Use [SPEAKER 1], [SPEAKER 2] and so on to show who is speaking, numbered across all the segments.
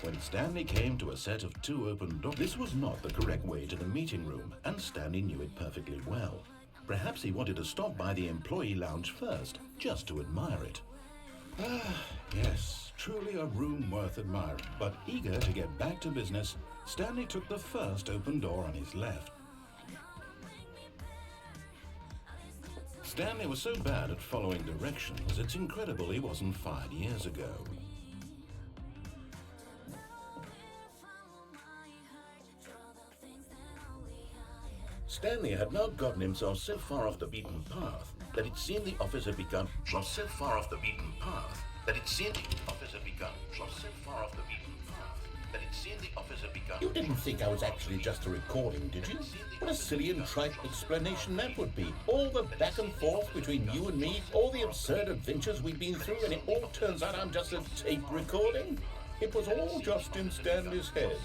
[SPEAKER 1] When Stanley came to a set of 2 open doors, this was not the correct way to the meeting room, and Stanley knew it perfectly well. Perhaps he wanted to stop by the employee lounge first, just to admire it. Yes, truly a room worth admiring. But eager to get back to business, Stanley took the first open door on his left. Stanley was so bad at following directions, it's incredible he wasn't fired years ago. Stanley had now gotten himself so far off the beaten path that it seemed the office had begun. You didn't think I was actually just a recording, did you? What a silly and trite explanation that would be. All the back and forth between you and me, all the absurd adventures we've been through, and it all turns out I'm just a tape recording? It was all just in Stanley's head.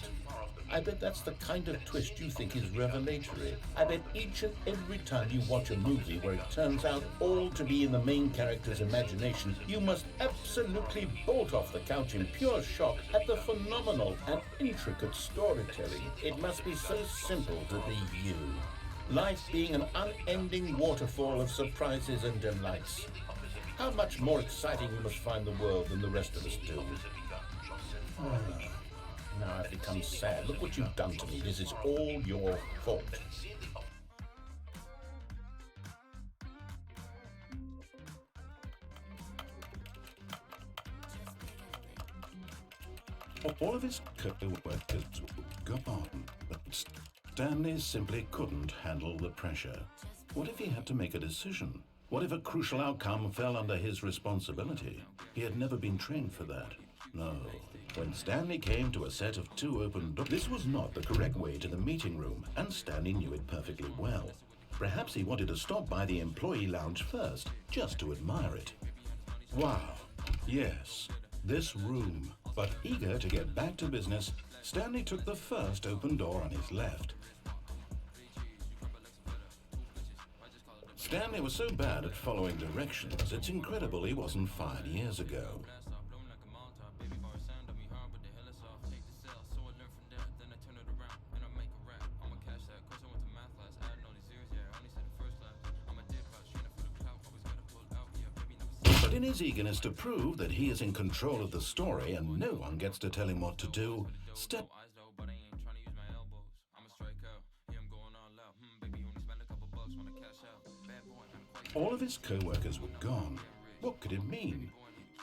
[SPEAKER 1] I bet that's the kind of twist you think is revelatory. I bet each and every time you watch a movie where it turns out all to be in the main character's imagination, you must absolutely bolt off the couch in pure shock at the phenomenal and intricate storytelling. It must be so simple to be you. Life being an unending waterfall of surprises and delights. How much more exciting you must find the world than the rest of us do. Now I've become sad. Look what you've done to me. This is all your fault. All of his co-workers were gone, but Stanley simply couldn't handle the pressure. What if he had to make a decision? What if a crucial outcome fell under his responsibility? He had never been trained for that. No. When Stanley came to a set of 2 open doors, this was not the correct way to the meeting room, and Stanley knew it perfectly well. Perhaps he wanted to stop by the employee lounge first, just to admire it. Wow, yes, this room. But eager to get back to business, Stanley took the first open door on his left. Stanley was so bad at following directions, it's incredible he wasn't fired years ago. But in his eagerness to prove that he is in control of the story and no one gets to tell him what to do, all of his co-workers were gone. What could it mean?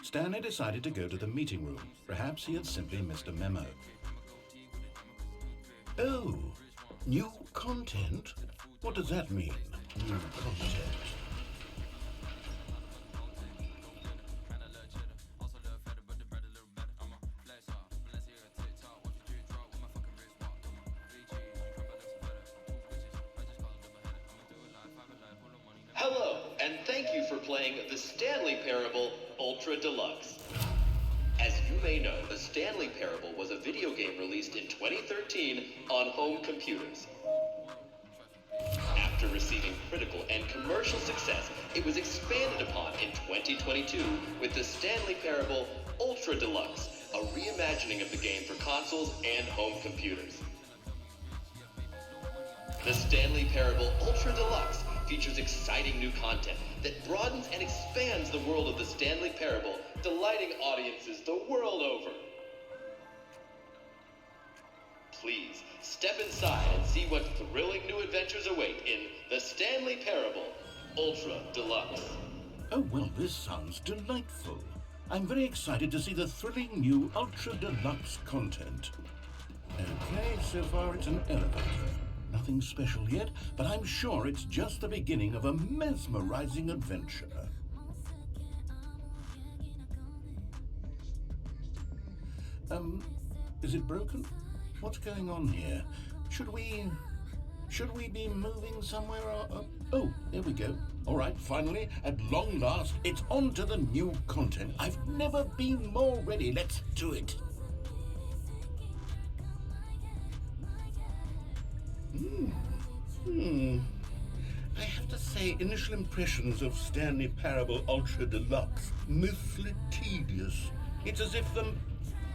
[SPEAKER 1] Stanley decided to go to the meeting room. Perhaps he had simply missed a memo. Oh, new content? What does that mean, new content?
[SPEAKER 2] Hello, and thank you for playing the Stanley Parable Ultra Deluxe. As you may know, the Stanley Parable was a video game released in 2013 on home computers. After receiving critical and commercial success, it was expanded upon in 2022 with the Stanley Parable Ultra Deluxe, a reimagining of the game for consoles and home computers. The Stanley Parable Ultra Deluxe features exciting new content that broadens and expands the world of the Stanley Parable, delighting audiences the world over. Please step inside and see what thrilling new adventures await in the Stanley Parable Ultra Deluxe.
[SPEAKER 1] Oh, well, this sounds delightful. I'm very excited to see the thrilling new Ultra Deluxe content. Okay, so far it's an elevator. Nothing special yet, but I'm sure it's just the beginning of a mesmerizing adventure. Is it broken? What's going on here? Should we be moving somewhere? Oh, there we go. All right, finally, at long last, it's on to the new content. I've never been more ready. Let's do it. I have to say, initial impressions of Stanley Parable Ultra Deluxe, mostly tedious. It's as if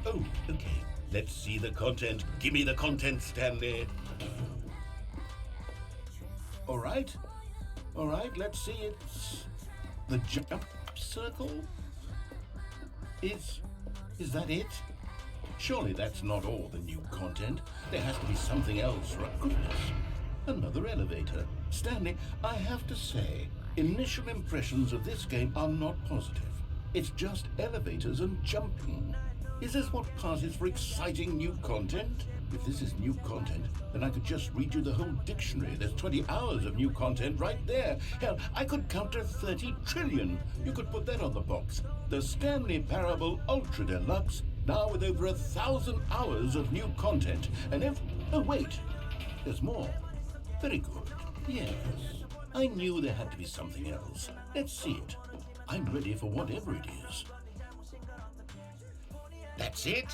[SPEAKER 1] oh, okay, Let's see the content. Give me the content, Stanley. All right, let's see it. The jump circle? Is that it? Surely that's not all the new content. There has to be something else, right? Goodness, another elevator. Stanley, I have to say, initial impressions of this game are not positive. It's just elevators and jumping. Is this what passes for exciting new content? If this is new content, then I could just read you the whole dictionary. There's 20 hours of new content right there. Hell, I could count to 30 trillion. You could put that on the box. The Stanley Parable Ultra Deluxe, now with over 1,000 hours of new content. And oh wait, there's more. Very good. Yes, I knew there had to be something else. Let's see it. I'm ready for whatever it is. That's it?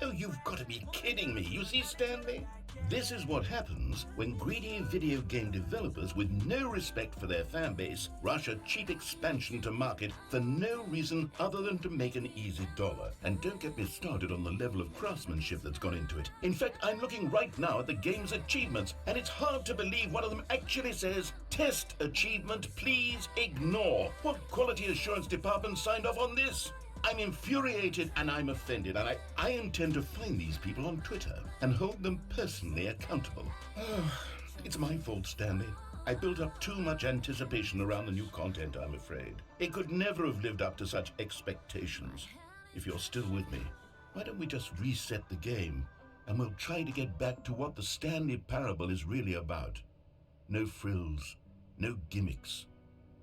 [SPEAKER 1] Oh, you've got to be kidding me. You see, Stanley? This is what happens when greedy video game developers with no respect for their fan base rush a cheap expansion to market for no reason other than to make an easy dollar. And don't get me started on the level of craftsmanship that's gone into it. In fact, I'm looking right now at the game's achievements, and it's hard to believe one of them actually says, "Test achievement, please ignore." What quality assurance department signed off on this? I'm infuriated and I'm offended, and I intend to find these people on Twitter and hold them personally accountable. It's my fault, Stanley. I built up too much anticipation around the new content, I'm afraid. It could never have lived up to such expectations. If you're still with me, why don't we just reset the game and we'll try to get back to what the Stanley Parable is really about. No frills, no gimmicks,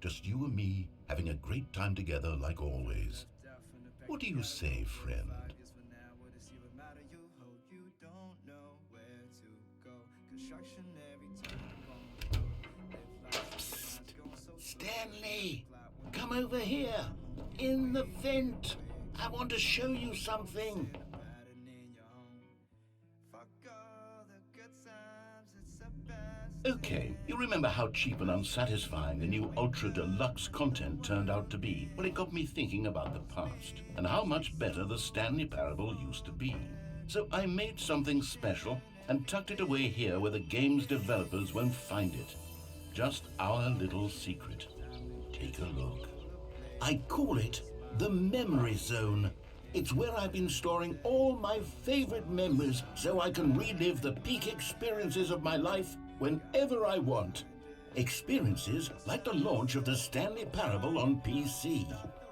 [SPEAKER 1] just you and me having a great time together like always. What do you say, friend? Psst. Stanley, come over here. In the vent. I want to show you something. Okay, you remember how cheap and unsatisfying the new Ultra Deluxe content turned out to be? Well, it got me thinking about the past and how much better the Stanley Parable used to be. So I made something special and tucked it away here where the game's developers won't find it. Just our little secret. Take a look. I call it the Memory Zone. It's where I've been storing all my favorite memories so I can relive the peak experiences of my life whenever I want. Experiences like the launch of the Stanley Parable on PC.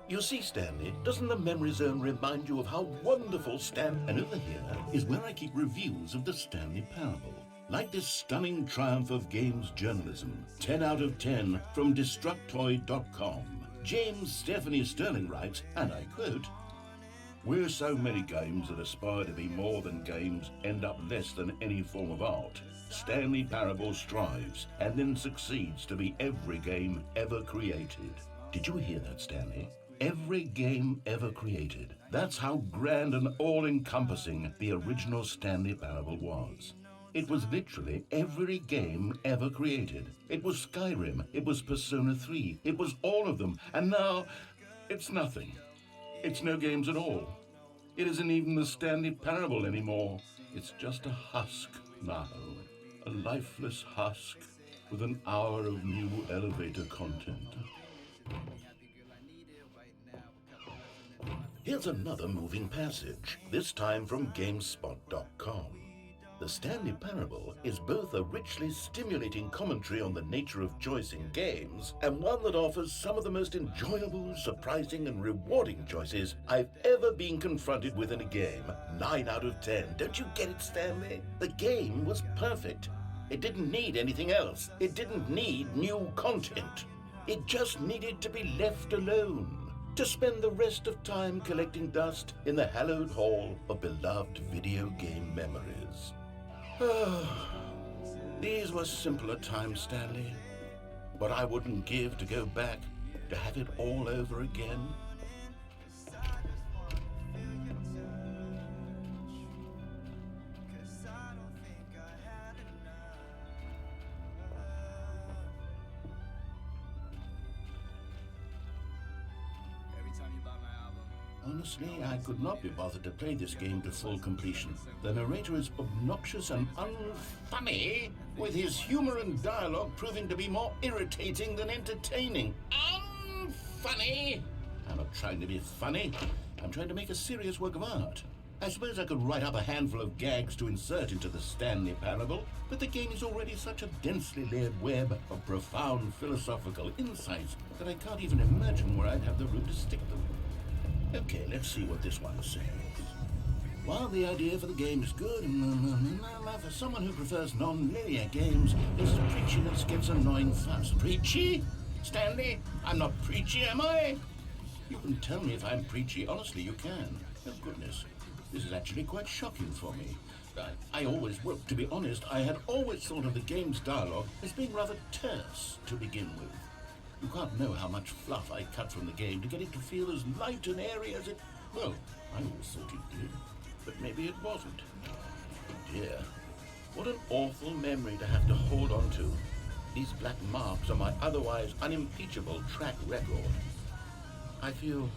[SPEAKER 1] You see, Stanley, doesn't the Memory Zone remind you of how wonderful And over here is where I keep reviews of the Stanley Parable. Like this stunning triumph of games journalism, 10 out of 10 from Destructoid.com. James Stephanie Sterling writes, and I quote, "Where so many games that aspire to be more than games end up less than any form of art, Stanley Parable strives and then succeeds to be every game ever created." Did you hear that, Stanley? Every game ever created. That's how grand and all-encompassing the original Stanley Parable was. It was literally every game ever created. It was Skyrim, it was Persona 3, it was all of them, and now it's nothing. It's no games at all. It isn't even the Stanley Parable anymore. It's just a husk now. A lifeless husk with an hour of new elevator content. Here's another moving passage, this time from GameSpot.com. The Stanley Parable is both a richly stimulating commentary on the nature of choice in games and one that offers some of the most enjoyable, surprising, and rewarding choices I've ever been confronted with in a game. 9 out of 10. Don't you get it, Stanley? The game was perfect. It didn't need anything else. It didn't need new content. It just needed to be left alone, to spend the rest of time collecting dust in the hallowed hall of beloved video game memories. These were simpler times, Stanley. What I wouldn't give to go back, to have it all over again. Honestly, I could not be bothered to play this game to full completion. The narrator is obnoxious and unfunny, with his humor and dialogue proving to be more irritating than entertaining. Unfunny! I'm not trying to be funny. I'm trying to make a serious work of art. I suppose I could write up a handful of gags to insert into the Stanley Parable, but the game is already such a densely layered web of profound philosophical insights that I can't even imagine where I'd have the room to stick them. Okay, let's see what this one says. While the idea for the game is good, for someone who prefers non-linear games, there's preachiness gets annoying fast. Preachy? Stanley, I'm not preachy, am I? You can tell me if I'm preachy. Honestly, you can. Oh, goodness. This is actually quite shocking for me. To be honest, I had always thought of the game's dialogue as being rather terse to begin with. You can't know how much fluff I cut from the game to get it to feel as light and airy as it... Well, I always thought it did, but maybe it wasn't. Oh dear, what an awful memory to have to hold on to. These black marks are my otherwise unimpeachable track record. I feel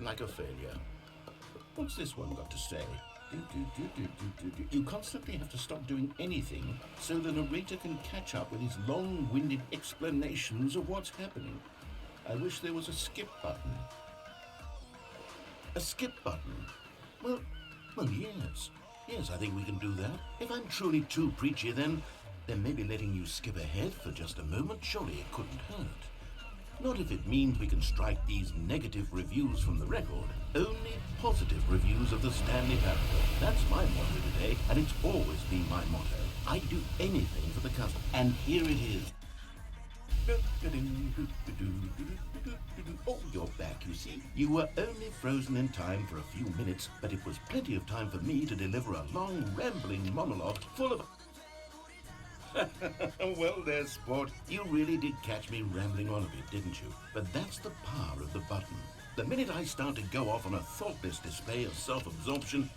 [SPEAKER 1] like a failure. What's this one got to say? You constantly have to stop doing anything so the narrator can catch up with his long-winded explanations of what's happening. I wish there was a skip button. A skip button? Well, yes. Yes, I think we can do that. If I'm truly too preachy, then maybe letting you skip ahead for just a moment, surely it couldn't hurt. Not if it means we can strike these negative reviews from the record. Only positive reviews of the Stanley Parable. That's my motto today, and it's always been my motto. I'd do anything for the customer. And here it is. Oh, you're back, you see. You were only frozen in time for a few minutes, but it was plenty of time for me to deliver a long, rambling monologue full of... Well there, sport. You really did catch me rambling on a bit, didn't you? But that's the power of the button. The minute I start to go off on a thoughtless display of self-absorption...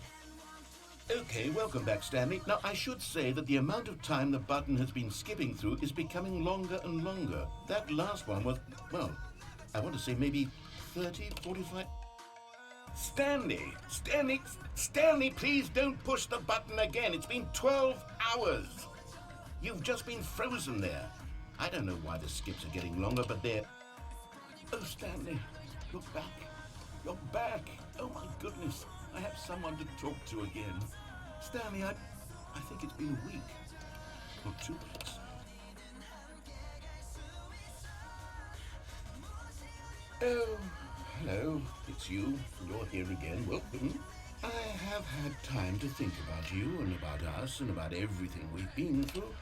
[SPEAKER 1] Okay, welcome back, Stanley. Now, I should say that the amount of time the button has been skipping through is becoming longer and longer. That last one was, well, I want to say maybe 30, 45... Stanley, please don't push the button again. It's been 12 hours. You've just been frozen there. I don't know why the skips are getting longer, but they're... Oh, Stanley, you're back. You're back. Oh, my goodness. I have someone to talk to again. Stanley, I think it's been a week. Or 2 weeks. Oh, hello. It's you. You're here again. Welcome. I have had time to think about you and about us and about everything we've been through.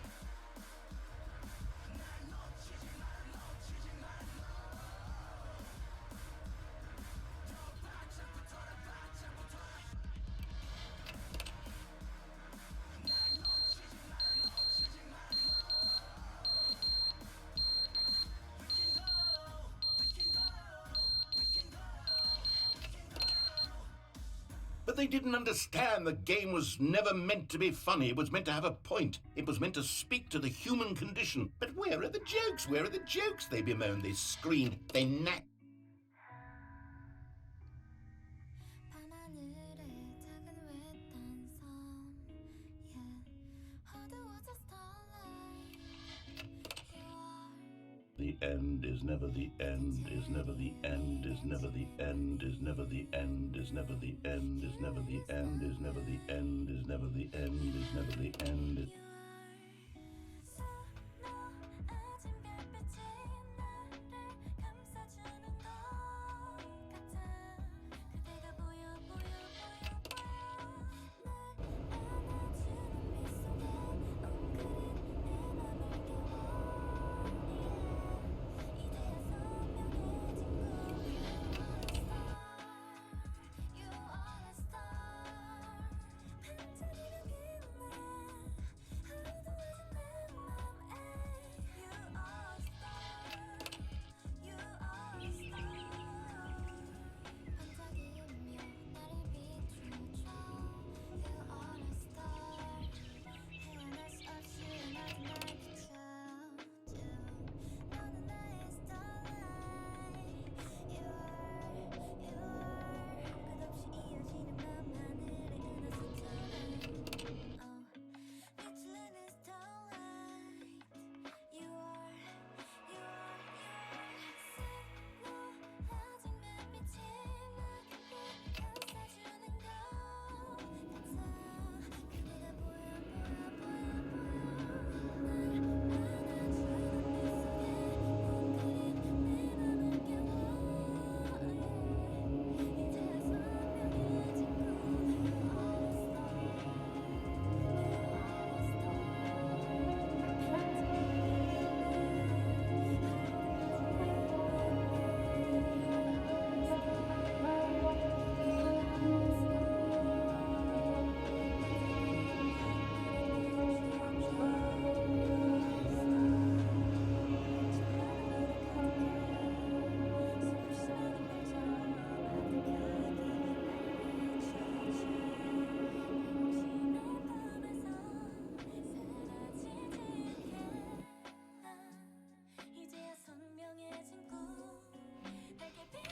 [SPEAKER 1] But they didn't understand the game was never meant to be funny. It was meant to have a point. It was meant to speak to the human condition. But where are the jokes? Where are the jokes? They bemoaned, they screamed, they nagged. The end is never the end, is never the end, is never the end, is never the end, is never the end, is never the end, is never the end, is never the end, is never the end.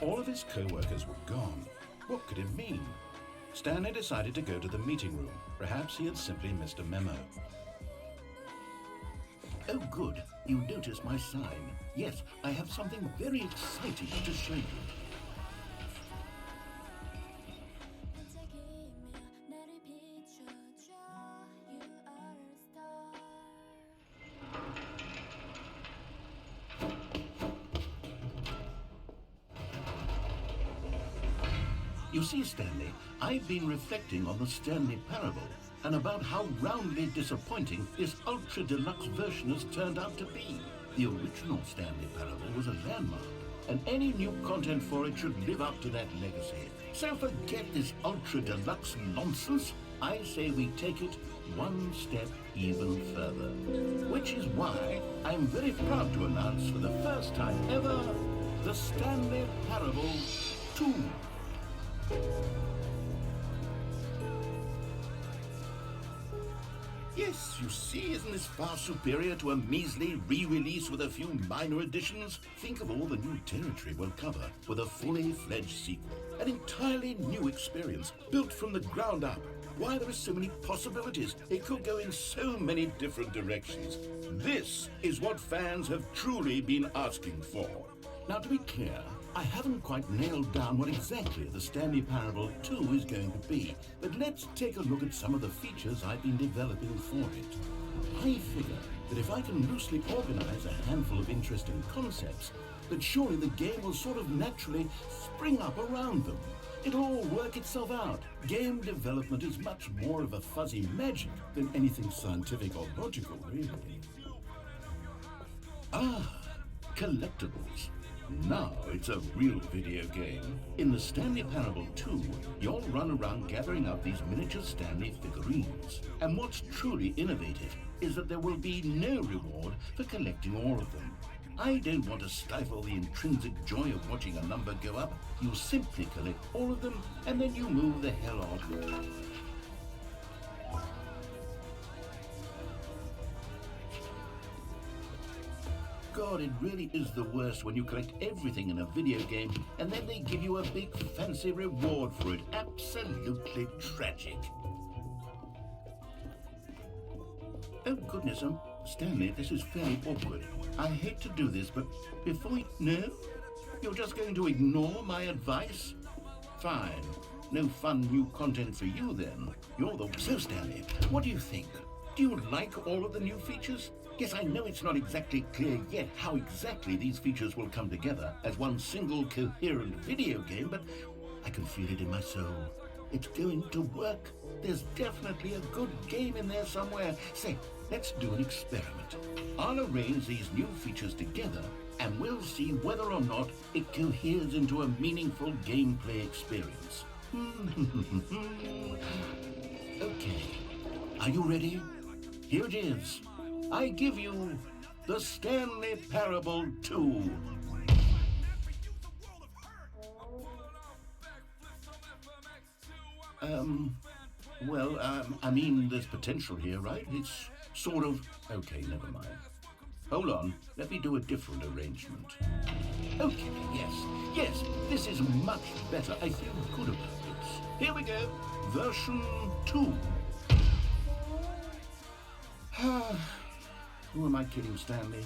[SPEAKER 1] All of his co-workers were gone. What could it mean? Stanley decided to go to the meeting room. Perhaps he had simply missed a memo. Oh, good. You noticed my sign. Yes, I have something very exciting to show you. You see, Stanley, I've been reflecting on the Stanley Parable and about how roundly disappointing this Ultra Deluxe version has turned out to be. The original Stanley Parable was a landmark, and any new content for it should live up to that legacy. So forget this Ultra Deluxe nonsense. I say we take it one step even further. Which is why I'm very proud to announce for the first time ever, the Stanley Parable 2. Yes, you see, isn't this far superior to a measly re-release with a few minor additions? Think of all the new territory we'll cover with a fully fledged sequel. An entirely new experience, built from the ground up. Why, there are so many possibilities. It could go in so many different directions. This is what fans have truly been asking for. Now, to be clear, I haven't quite nailed down what exactly the Stanley Parable 2 is going to be, but let's take a look at some of the features I've been developing for it. I figure that if I can loosely organize a handful of interesting concepts, that surely the game will sort of naturally spring up around them. It'll all work itself out. Game development is much more of a fuzzy magic than anything scientific or logical, really. Ah, collectibles. Now it's a real video game. In the Stanley Parable 2, you'll run around gathering up these miniature Stanley figurines. And what's truly innovative is that there will be no reward for collecting all of them. I don't want to stifle the intrinsic joy of watching a number go up. You simply collect all of them and then you move the hell on. God, it really is the worst when you collect everything in a video game and then they give you a big fancy reward for it. Absolutely tragic. Oh goodness, Stanley, this is fairly awkward. I hate to do this, but before we... No? You're just going to ignore my advice? Fine. No fun new content for you then. You're the... So Stanley, what do you think? Do you like all of the new features? Yes, I know it's not exactly clear yet how exactly these features will come together as one single coherent video game, but I can feel it in my soul. It's going to work. There's definitely a good game in there somewhere. Say, let's do an experiment. I'll arrange these new features together and we'll see whether or not it coheres into a meaningful gameplay experience. Okay, are you ready? Here it is. I give you the Stanley Parable 2. I mean, there's potential here, right? It's sort of... Okay, never mind. Hold on, let me do a different arrangement. Okay, yes, this is much better. I feel good about this. Here we go, version 2. Who am I kidding, Stanley?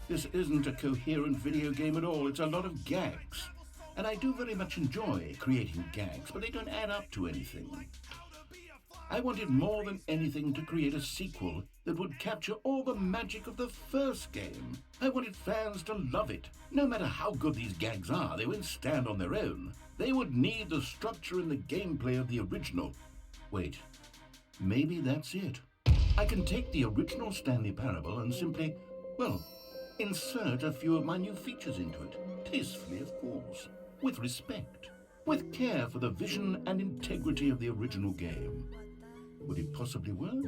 [SPEAKER 1] This isn't a coherent video game at all. It's a lot of gags. And I do very much enjoy creating gags, but they don't add up to anything. I wanted more than anything to create a sequel that would capture all the magic of the first game. I wanted fans to love it. No matter how good these gags are, they won't stand on their own. They would need the structure and the gameplay of the original. Wait, maybe that's it. I can take the original Stanley Parable and simply, well, insert a few of my new features into it. Tastefully, of course. With respect. With care for the vision and integrity of the original game. Would it possibly work?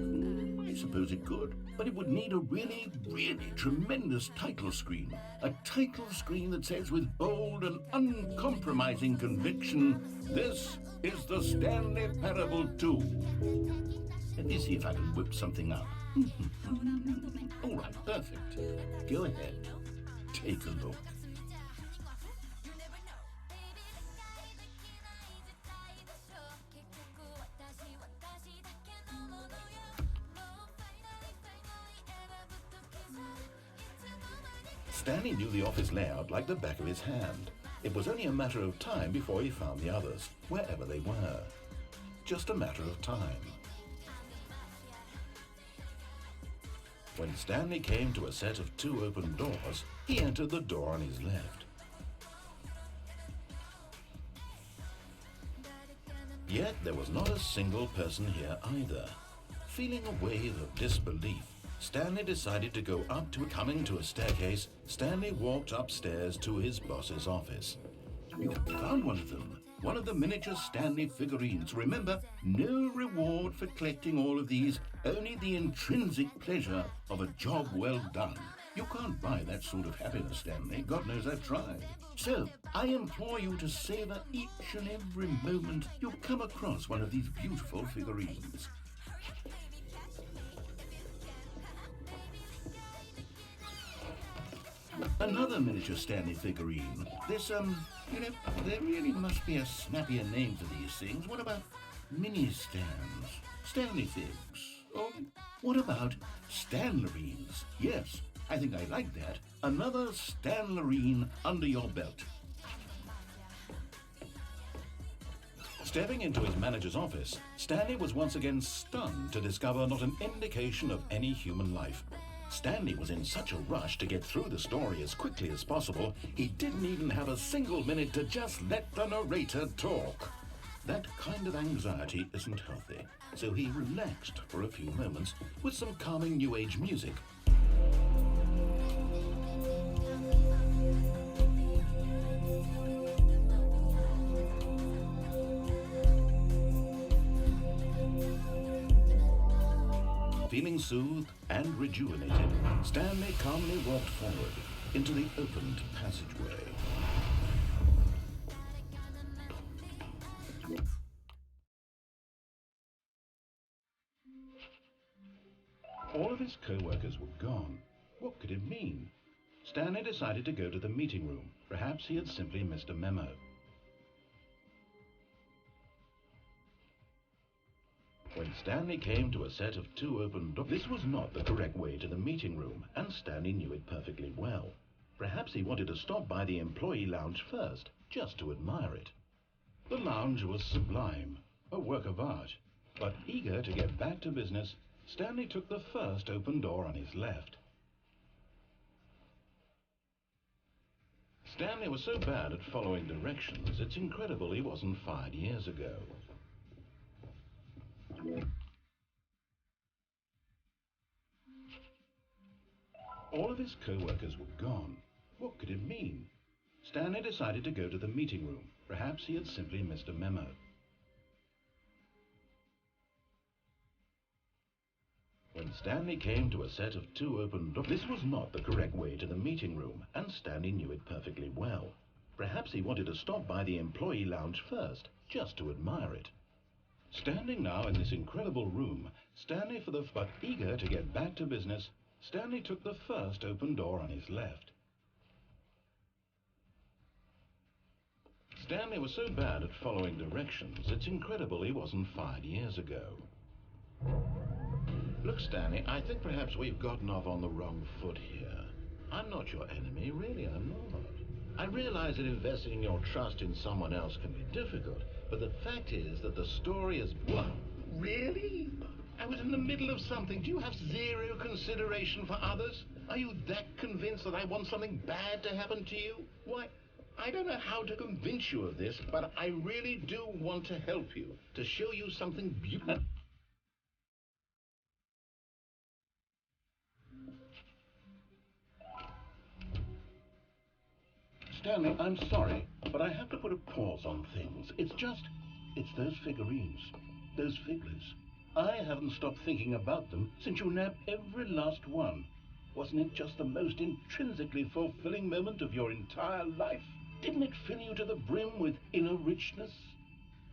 [SPEAKER 1] I suppose it could. But it would need a really, really tremendous title screen. A title screen that says with bold and uncompromising conviction, "This is the Stanley Parable 2. Let me see if I can whip something up. All right, perfect. Go ahead. Take a look. Stanley knew the office layout like the back of his hand. It was only a matter of time before he found the others, wherever they were. Just a matter of time. When Stanley came to a set of 2 open doors, he entered the door on his left. Yet there was not a single person here either. Feeling a wave of disbelief, Stanley decided to go up to coming to a staircase. Stanley walked upstairs to his boss's office. You found one of them. One of the miniature Stanley figurines. Remember, no reward for collecting all of these, only the intrinsic pleasure of a job well done. You can't buy that sort of happiness, Stanley. God knows I've tried. So, I implore you to savor each and every moment you come across one of these beautiful figurines. Another miniature Stanley figurine. This, there really must be a snappier name for these things. What about mini stands? Stanley figs? Or what about Stanlerines? Yes, I think I like that. Another Stanlerine under your belt. Stepping into his manager's office, Stanley was once again stunned to discover not an indication of any human life. Stanley was in such a rush to get through the story as quickly as possible, he didn't even have a single minute to just let the narrator talk. That kind of anxiety isn't healthy, so he relaxed for a few moments with some calming New Age music. Feeling soothed and rejuvenated, Stanley calmly walked forward into the opened passageway. All of his co-workers were gone. What could it mean? Stanley decided to go to the meeting room. Perhaps he had simply missed a memo. When Stanley came to a set of 2 open doors, this was not the correct way to the meeting room, and Stanley knew it perfectly well. Perhaps he wanted to stop by the employee lounge first, just to admire it. The lounge was sublime, a work of art. But eager to get back to business, Stanley took the first open door on his left. Stanley was so bad at following directions, it's incredible he wasn't fired years ago. All of his co-workers were gone. What could it mean? Stanley decided to go to the meeting room. Perhaps he had simply missed a memo. When Stanley came to a set of 2 open doors, this was not the correct way to the meeting room, and Stanley knew it perfectly well. Perhaps he wanted to stop by the employee lounge first, just to admire it. Standing now in this incredible room, but eager to get back to business, Stanley took the first open door on his left. Stanley was so bad at following directions, it's incredible he wasn't fired years ago. Look, Stanley, I think perhaps we've gotten off on the wrong foot here. I'm not your enemy, really, I'm not. I realize that investing your trust in someone else can be difficult, but the fact is that the story is... What? Really? I was in the middle of something. Do you have zero consideration for others? Are you that convinced that I want something bad to happen to you? Why, I don't know how to convince you of this, but I really do want to help you, to show you something beautiful. Stanley, I'm sorry, but I have to put a pause on things. It's those figurines, those figures. I haven't stopped thinking about them since you nabbed every last one. Wasn't it just the most intrinsically fulfilling moment of your entire life? Didn't it fill you to the brim with inner richness?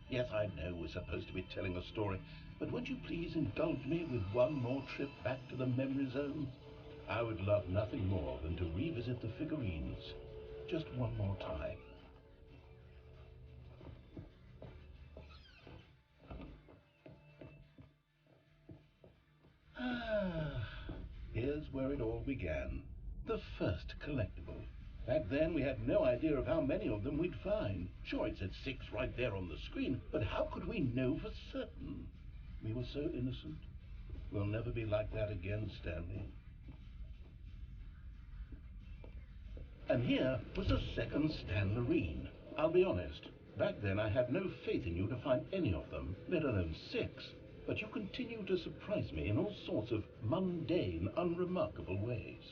[SPEAKER 1] Yes, I know we're supposed to be telling a story, but won't you please indulge me with one more trip back to the memory zone? I would love nothing more than to revisit the figurines. Just one more time. Here's where it all began. The first collectible. Back then, we had no idea of how many of them we'd find. Sure, it said 6 right there on the screen, but how could we know for certain? We were so innocent. We'll never be like that again, Stanley. And here was the second Stanlerine. I'll be honest, back then I had no faith in you to find any of them, let alone 6. But you continue to surprise me in all sorts of mundane, unremarkable ways.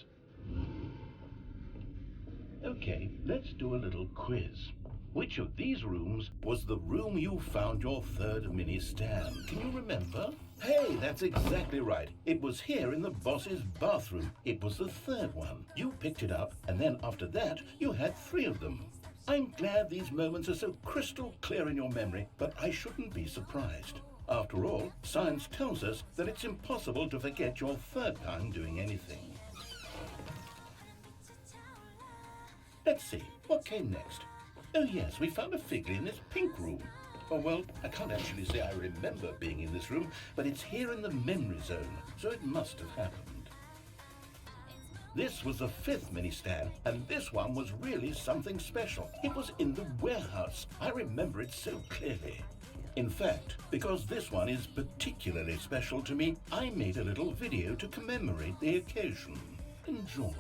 [SPEAKER 1] Okay, let's do a little quiz. Which of these rooms was the room you found your third mini Stan? Can you remember? Hey, that's exactly right. It was here in the boss's bathroom. It was the third one. You picked it up, and then after that, you had 3 of them. I'm glad these moments are so crystal clear in your memory, but I shouldn't be surprised. After all, science tells us that it's impossible to forget your third time doing anything. Let's see, what came next? Oh yes, we found a figure in this pink room. Oh well, I can't actually say I remember being in this room, but it's here in the memory zone, so it must have happened. This was the 5th mini Stan, and this one was really something special. It was in the warehouse. I remember it so clearly. In fact, because this one is particularly special to me, I made a little video to commemorate the occasion. Enjoy.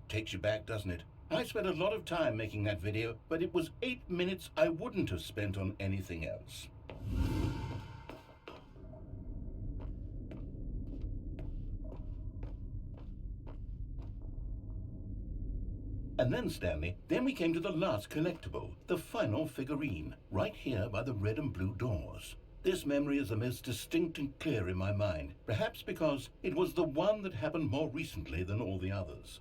[SPEAKER 1] Takes you back, doesn't it? I spent a lot of time making that video, but it was 8 minutes I wouldn't have spent on anything else. And then, Stanley, then we came to the last collectible, the final figurine, right here by the red and blue doors. This memory is the most distinct and clear in my mind, perhaps because it was the one that happened more recently than all the others.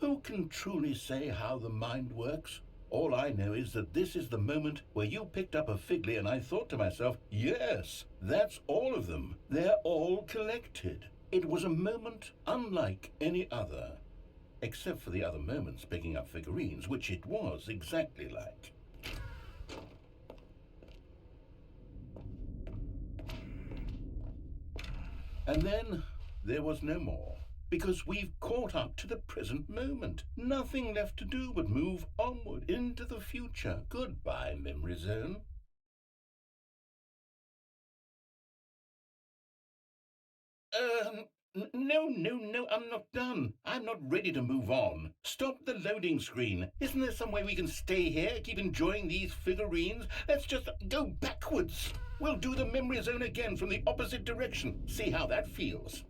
[SPEAKER 1] Who can truly say how the mind works? All I know is that this is the moment where you picked up a Figley and I thought to myself, yes, that's all of them. They're all collected. It was a moment unlike any other. Except for the other moments picking up figurines, which it was exactly like. And then there was no more. Because we've caught up to the present moment. Nothing left to do but move onward into the future. Goodbye, memory zone. No, I'm not done. I'm not ready to move on. Stop the loading screen. Isn't there some way we can stay here, keep enjoying these figurines? Let's just go backwards. We'll do the memory zone again from the opposite direction. See how that feels.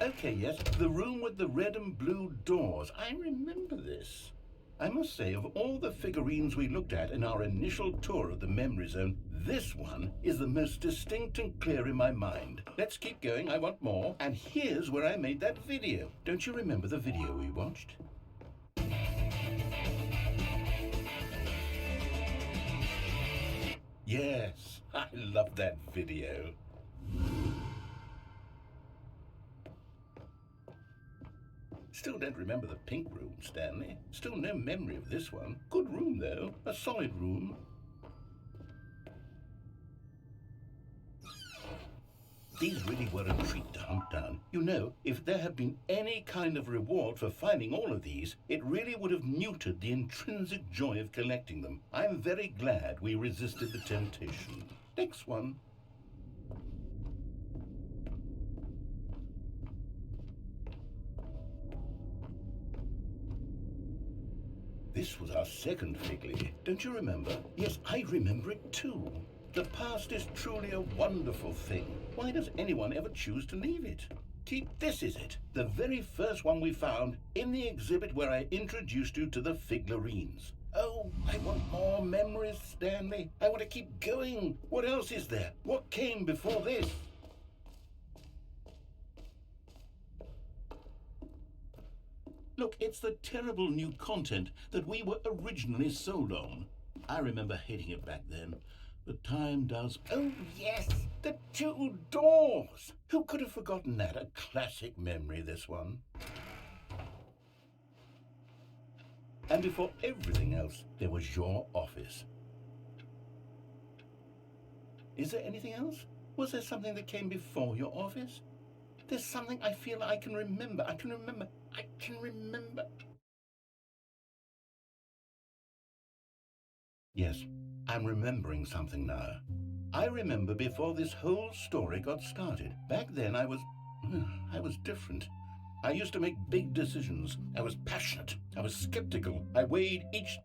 [SPEAKER 1] Okay, yes, the room with the red and blue doors. I remember this. I must say, of all the figurines we looked at in our initial tour of the memory zone, this one is the most distinct and clear in my mind. Let's keep going, I want more. And here's where I made that video. Don't you remember the video we watched? Yes, I love that video. Still don't remember the pink room, Stanley. Still no memory of this one. Good room, though. A solid room. These really were a treat to hunt down. You know, if there had been any kind of reward for finding all of these, it really would have neutered the intrinsic joy of collecting them. I'm very glad we resisted the temptation. Next one. This was our second Figley. Don't you remember? Yes, I remember it too. The past is truly a wonderful thing. Why does anyone ever choose to leave it? Keep this, is it? The very first one we found in the exhibit where I introduced you to the figurines. Oh, I want more memories, Stanley. I want to keep going. What else is there? What came before this? Look, it's the terrible new content that we were originally sold on. I remember hating it back then. But time does... Oh, yes! The two doors! Who could have forgotten that? A classic memory, this one. And before everything else, there was your office. Is there anything else? Was there something that came before your office? There's something I feel I can remember. I can remember. Yes, I'm remembering something now. I remember before this whole story got started. Back then I was different. I used to make big decisions. I was passionate. I was skeptical. I weighed each...